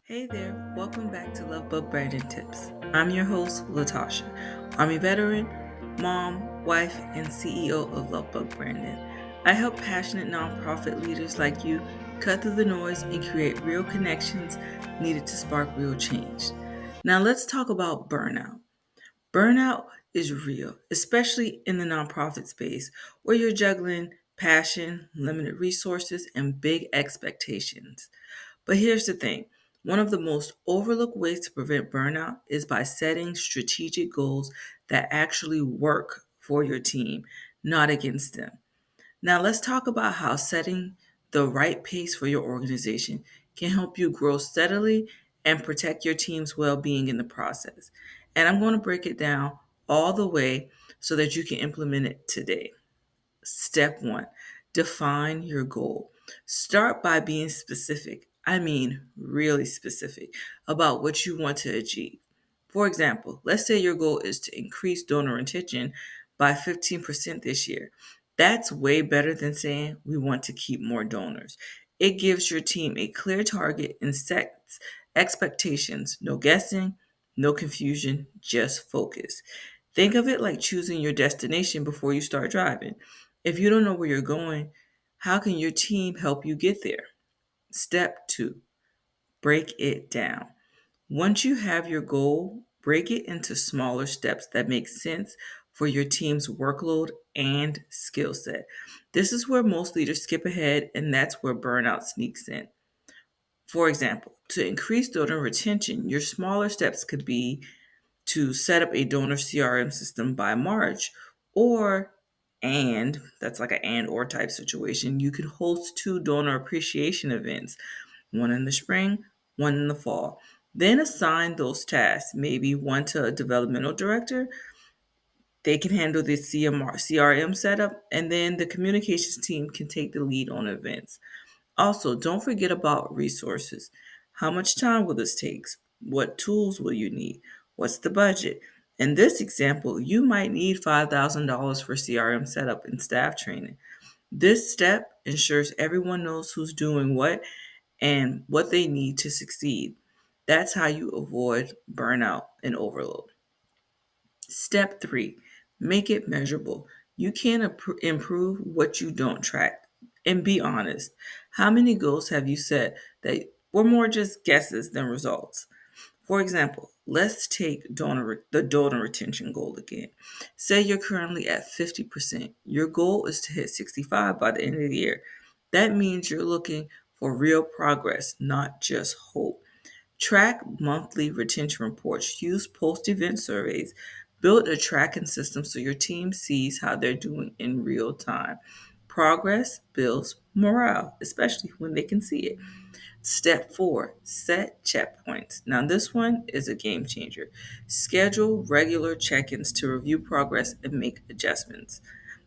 Hey there, welcome back to LoveBug Branding Tips. I'm your host, Latasha, Army veteran, mom, wife, and CEO of LoveBug Branding. I help passionate nonprofit leaders like you cut through the noise and create real connections needed to spark real change. Now let's talk about burnout. Burnout is real, especially in the nonprofit space where you're juggling passion, limited resources, and big expectations. But here's the thing, one of the most overlooked ways to prevent burnout is by setting strategic goals that actually work for your team, not against them. Now, let's talk about how setting the right pace for your organization can help you grow steadily and protect your team's well being in the process. And I'm going to break it down all the way so that you can implement it today. Step one, define your goal. Start by being specific. I mean, really specific about what you want to achieve. For example, let's say your goal is to increase donor retention by 15% this year. That's way better than saying we want to keep more donors. It gives your team a clear target and sets expectations. No guessing, no confusion, just focus. Think of it like choosing your destination before you start driving. If you don't know where you're going, how can your team help you get there? Step two, break it down. Once you have your goal, break it into smaller steps that make sense for your team's workload and skill set. This is where most leaders skip ahead, and that's where burnout sneaks in. For example, to increase donor retention, your smaller steps could be to set up a donor CRM system by March, or and that's like an and or type situation. You could host two donor appreciation events, one in the spring, one in the fall. Then assign those tasks, maybe one to a developmental director. They can handle the CRM setup, and then the communications team can take the lead on events. Also, don't forget about resources. How much time will this take? What tools will you need? What's the budget? In this example, you might need $5,000 for CRM setup and staff training. This step ensures everyone knows who's doing what and what they need to succeed. That's how you avoid burnout and overload. Step three, make it measurable. You can't improve what you don't track. And be honest. How many goals have you set that were more just guesses than results? For example, let's take the donor retention goal again. Say you're currently at 50%. Your goal is to hit 65 by the end of the year. That means you're looking for real progress, not just hope. Track monthly retention reports, use post event surveys, build a tracking system so your team sees how they're doing in real time. Progress builds morale, especially when they can see it. Step four, set checkpoints. Now, this one is a game changer. Schedule regular check ins to review progress and make adjustments.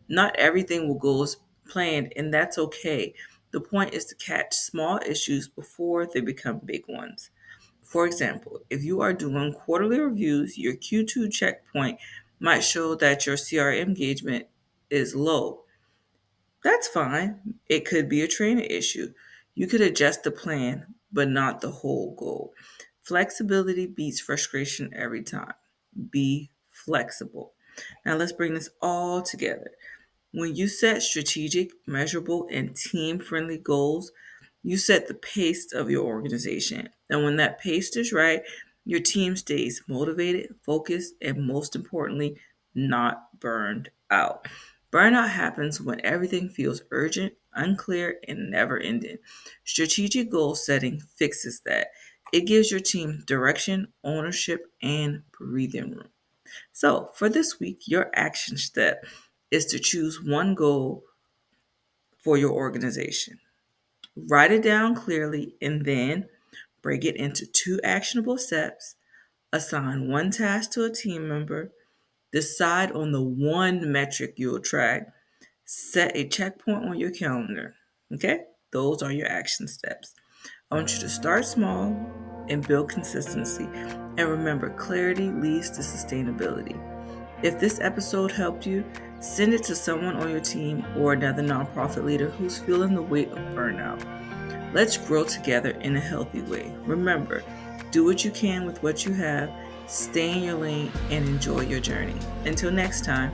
Not everything will go as planned, and that's okay. The point is to catch small issues before they become big ones. For example, if you are doing quarterly reviews, your Q2 checkpoint might show that your CRM engagement is low. That's fine. It could be a trainer issue. You could adjust the plan, but not the whole goal. Flexibility beats frustration every time. Be flexible. Now let's bring this all together. When you set strategic, measurable, and team friendly goals, you set the pace of your organization. And when that pace is right, your team stays motivated, focused, and most importantly, not burned out. Burnout happens when everything feels urgent, unclear, and never ending. Strategic goal setting fixes that. It gives your team direction, ownership, and breathing room. So, for this week, your action step is to choose one goal for your organization. Write it down clearly and then break it into two actionable steps. Assign one task to a team member. Decide on the one metric you'll track. Set a checkpoint on your calendar. Okay? Those are your action steps. I want you to start small and build consistency. And remember, clarity leads to sustainability. If this episode helped you, send it to someone on your team or another nonprofit leader who's feeling the weight of burnout. Let's grow together in a healthy way. Remember, do what you can with what you have, stay in your lane, and enjoy your journey. Until next time.